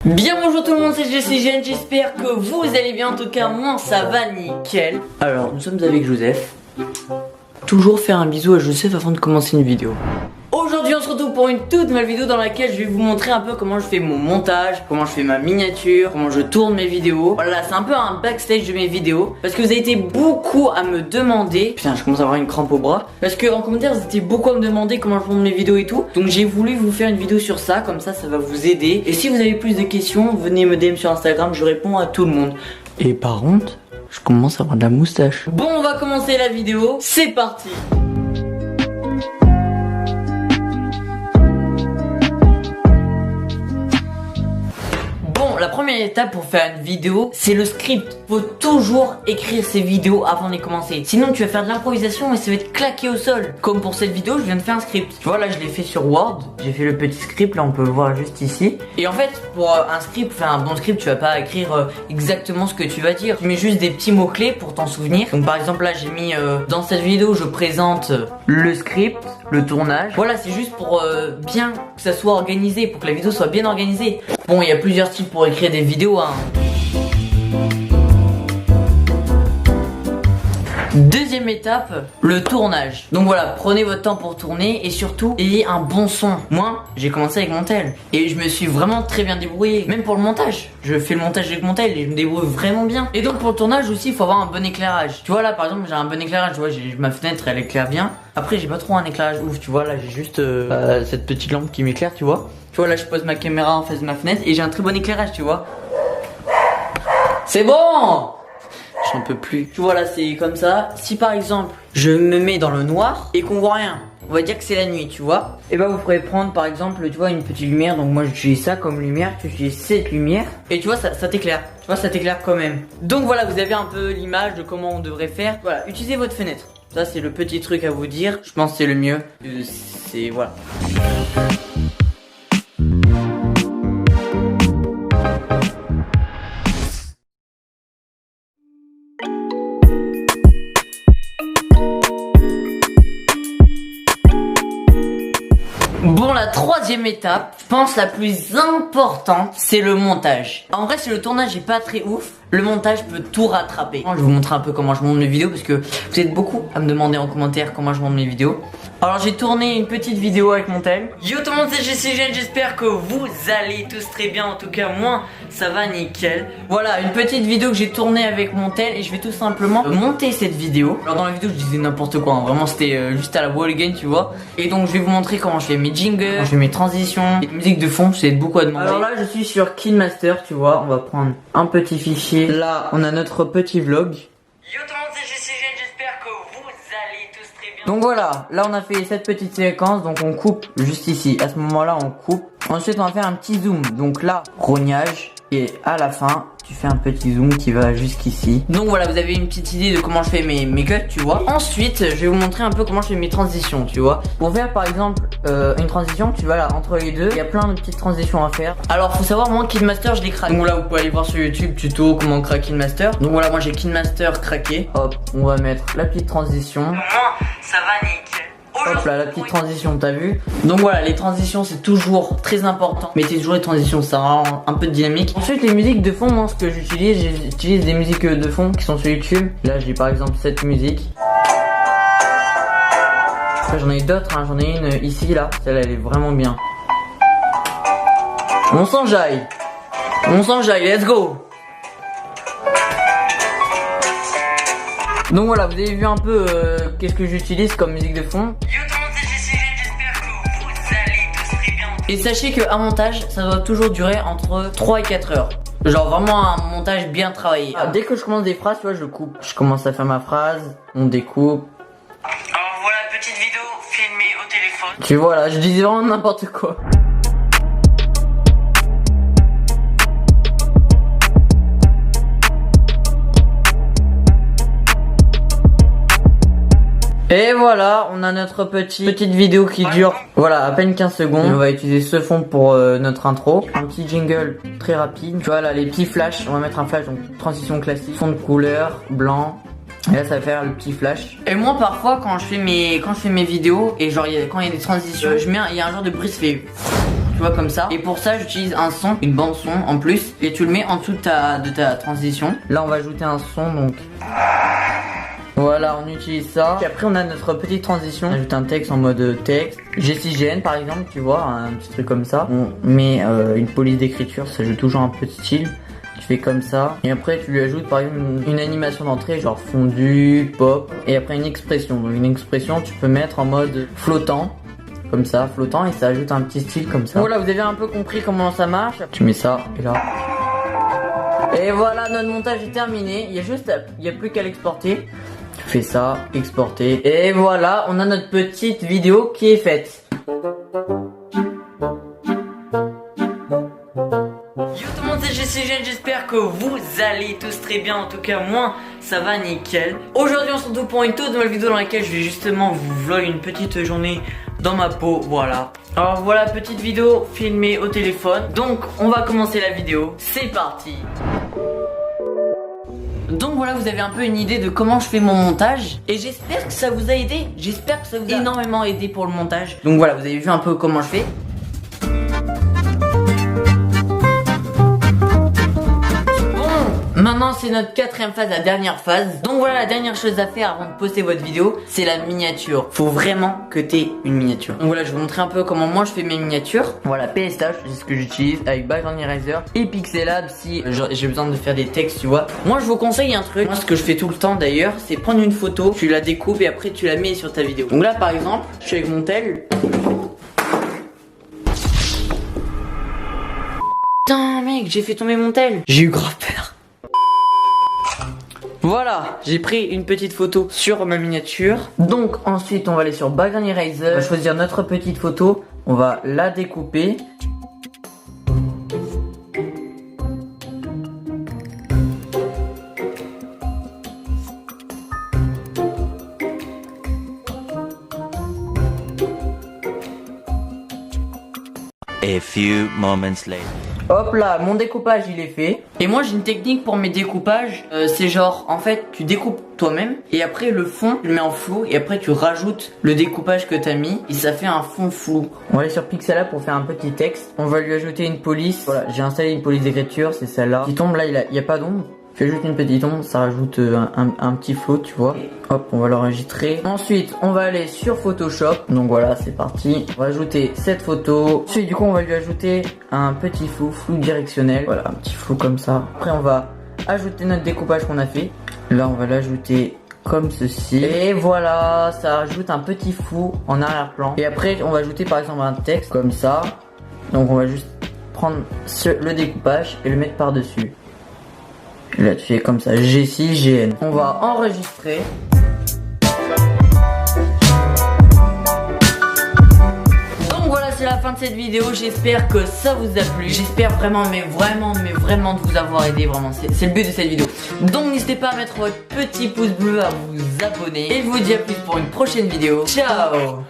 Bien bonjour tout le monde, c'est Jesse, j'espère que vous allez bien, en tout cas moi ça va nickel. Alors nous sommes avec Joseph. Toujours faire un bisou à Joseph avant de commencer une vidéo. Aujourd'hui on se retrouve pour une toute nouvelle vidéo dans laquelle je vais vous montrer un peu comment je fais mon montage, comment je fais ma miniature, comment je tourne mes vidéos. Voilà, c'est un peu un backstage de mes vidéos parce que vous avez été beaucoup à me demander. Putain, je commence à avoir une crampe au bras. Parce que en commentaire vous étiez beaucoup à me demander comment je monte mes vidéos et tout. Donc j'ai voulu vous faire une vidéo sur ça, comme ça va vous aider. Et si vous avez plus de questions, venez me DM sur Instagram, je réponds à tout le monde. Et par contre, je commence à avoir de la moustache. Bon, on va commencer la vidéo, c'est parti. La première étape pour faire une vidéo, c'est le script. Faut toujours écrire ses vidéos avant de les commencer. Sinon tu vas faire de l'improvisation et ça va être claqué au sol. Comme pour cette vidéo, je viens de faire un script. Tu vois là, je l'ai fait sur Word. J'ai fait le petit script, là on peut le voir juste ici. Et en fait, pour un script, faire un bon script, tu vas pas écrire exactement ce que tu vas dire. Tu mets juste des petits mots-clés pour t'en souvenir. Donc par exemple là, j'ai mis dans cette vidéo, je présente le script, le tournage. Voilà, c'est juste pour bien que ça soit organisé, pour que la vidéo soit bien organisée. Bon, il y a plusieurs styles pour écrire des vidéos, hein. Deuxième étape, le tournage. Donc voilà, prenez votre temps pour tourner et surtout ayez un bon son. Moi, j'ai commencé avec Montel et je me suis vraiment très bien débrouillé. Même pour le montage, je fais le montage avec Montel et je me débrouille vraiment bien. Et donc pour le tournage aussi, il faut avoir un bon éclairage. Tu vois là, par exemple, j'ai un bon éclairage. Tu vois, ma fenêtre, elle éclaire bien. Après, j'ai pas trop un éclairage ouf. Tu vois là, j'ai juste cette petite lampe qui m'éclaire. Tu vois. Tu vois là, je pose ma caméra en face de ma fenêtre et j'ai un très bon éclairage. Tu vois. C'est bon. J'en peux plus. Tu vois là, c'est comme ça. Si par exemple je me mets dans le noir et qu'on voit rien, on va dire que c'est la nuit, tu vois. Et bah vous pourrez prendre par exemple, tu vois, une petite lumière. Donc moi j'utilise ça comme lumière, tu utilises cette lumière. Et tu vois, ça t'éclaire. Tu vois, ça t'éclaire quand même. Donc voilà, vous avez un peu l'image de comment on devrait faire. Voilà, utilisez votre fenêtre. Ça c'est le petit truc à vous dire. Je pense que c'est le mieux. C'est voilà. Bon, la troisième étape, je pense la plus importante, c'est le montage. En vrai, si le tournage est pas très ouf, le montage peut tout rattraper. Je vais vous montrer un peu comment je monte mes vidéos parce que vous êtes beaucoup à me demander en commentaire comment je monte mes vidéos. Alors j'ai tourné une petite vidéo avec Montel. Yo tout le monde, c'est Jesse, j'espère que vous allez tous très bien. En tout cas moi ça va nickel. Voilà une petite vidéo que j'ai tournée avec Montel et je vais tout simplement monter cette vidéo. Alors dans la vidéo je disais n'importe quoi, hein. Vraiment c'était juste à la wall again, tu vois. Et donc je vais vous montrer comment je fais mes jingles, comment je fais mes transitions, les musiques de fond, c'est beaucoup à demander. Alors là je suis sur KineMaster, tu vois. On va prendre un petit fichier. Là on a notre petit vlog. Yo tout le monde, c'est Jesse, j'espère que vous allez tous très bien. Donc voilà, là on a fait cette petite séquence, donc on coupe juste ici. À ce moment-là on coupe. Ensuite on va faire un petit zoom. Donc là, rognage. Et à la fin, tu fais un petit zoom qui va jusqu'ici. Donc voilà, vous avez une petite idée de comment je fais mes cuts, tu vois. Ensuite, je vais vous montrer un peu comment je fais mes transitions, tu vois. Pour faire par exemple une transition, tu vois là, entre les deux, il y a plein de petites transitions à faire. Alors faut savoir, moi KineMaster je l'ai craqué. Donc là vous pouvez aller voir sur YouTube tuto comment craquer KineMaster. Donc voilà, moi j'ai KineMaster craqué. Hop, on va mettre la petite transition. Moi, ça va nickel. Hop là, la petite transition, t'as vu? Donc voilà, les transitions c'est toujours très important. Mettez toujours les transitions, ça rend un peu de dynamique. Ensuite les musiques de fond, moi ce que j'utilise des musiques de fond qui sont sur YouTube. Là j'ai par exemple cette musique. J'en ai d'autres, hein. J'en ai une ici là, celle-là elle est vraiment bien. On s'enjaille, let's go. Donc voilà, vous avez vu un peu qu'est-ce que j'utilise comme musique de fond. Yo tout le monde, c'est Jesse, j'espère que vous allez tous très bien. Et sachez qu'un montage, ça doit toujours durer entre 3 et 4 heures. Genre vraiment un montage bien travaillé. Dès que je commence des phrases, tu vois, je coupe. Je commence à faire ma phrase, on découpe. Alors voilà, petite vidéo filmée au téléphone. Tu vois là, je disais vraiment n'importe quoi. Et voilà, on a notre petite vidéo qui dure voilà à peine 15 secondes. On va utiliser ce fond pour notre intro. Un petit jingle très rapide. Tu vois là les petits flashs, on va mettre un flash, donc transition classique, fond de couleur, blanc. Et là ça va faire le petit flash. Et moi parfois quand je fais mes vidéos et genre quand il y a des transitions, il y a un genre de bruit qui fait. tu vois, comme ça. Et pour ça, j'utilise un son, une bande son en plus, et tu le mets en dessous de ta transition. Là, on va ajouter un son, donc voilà, on utilise ça. Et après, on a notre petite transition. On ajoute un texte en mode texte. GCGN par exemple, tu vois, un petit truc comme ça. On met une police d'écriture, ça ajoute toujours un peu de style. Tu fais comme ça. Et après, tu lui ajoutes par exemple une animation d'entrée, genre fondu, pop. Et après, une expression. Donc, une expression, tu peux mettre en mode flottant. Comme ça, flottant, et ça ajoute un petit style comme ça. Voilà, vous avez un peu compris comment ça marche. Tu mets ça, et là. Et voilà, notre montage est terminé. Il y a plus qu'à l'exporter. Tu fais ça, exporter. Et voilà, on a notre petite vidéo qui est faite. Yo tout le monde, c'est GCGN, j'espère que vous allez tous très bien. En tout cas, moi, ça va nickel. Aujourd'hui, on se retrouve pour une toute nouvelle vidéo dans laquelle je vais justement vous vlog une petite journée dans ma peau, voilà. Alors voilà, petite vidéo filmée au téléphone. Donc, on va commencer la vidéo. C'est parti. Donc voilà, vous avez un peu une idée de comment je fais mon montage. Et j'espère que ça vous a aidé. J'espère que ça vous a énormément aidé pour le montage. Donc voilà, vous avez vu un peu comment je fais. Maintenant c'est notre quatrième phase, la dernière phase. Donc voilà, la dernière chose à faire avant de poster votre vidéo, c'est la miniature. Faut vraiment que t'aies une miniature. Donc voilà, je vais vous montrer un peu comment moi je fais mes miniatures. Voilà, PSTouch, c'est ce que j'utilise avec Background Eraser et Pixelab si j'ai besoin de faire des textes, tu vois. Moi je vous conseille un truc, moi ce que je fais tout le temps d'ailleurs, c'est prendre une photo, tu la découpes et après tu la mets sur ta vidéo. Donc là par exemple, je suis avec mon tel. Putain mec, j'ai fait tomber mon tel. J'ai eu grave peur. Voilà, j'ai pris une petite photo sur ma miniature. Donc ensuite on va aller sur Background Eraser. On va choisir notre petite photo. On va la découper. A few moments later. Hop là, mon découpage il est fait. Et moi j'ai une technique pour mes découpages. C'est genre, en fait, tu découpes toi-même. Et après le fond, tu le mets en flou. Et après tu rajoutes le découpage que t'as mis. Et ça fait un fond flou. On va aller sur Pixelab pour faire un petit texte. On va lui ajouter une police. Voilà, j'ai installé une police d'écriture, c'est celle-là. Qui tombe là, il y a pas d'ombre. Je fais juste une petite ombre, ça rajoute un petit flow, tu vois. Hop, on va l'enregistrer. Ensuite, on va aller sur Photoshop. Donc voilà, c'est parti. On va ajouter cette photo. Ensuite, du coup, on va lui ajouter un petit flou directionnel. Voilà, un petit flou comme ça. Après, on va ajouter notre découpage qu'on a fait. Là, on va l'ajouter comme ceci. Et voilà, ça ajoute un petit flou en arrière-plan. Et après, on va ajouter par exemple un texte comme ça. Donc, on va juste prendre le découpage et le mettre par-dessus. Là tu fais comme ça, GCGN. On va enregistrer. Donc voilà, c'est la fin de cette vidéo. J'espère que ça vous a plu. J'espère vraiment, mais vraiment de vous avoir aidé. Vraiment, c'est le but de cette vidéo. Donc n'hésitez pas à mettre votre petit pouce bleu, à vous abonner. Et je vous dis à plus pour une prochaine vidéo. Ciao.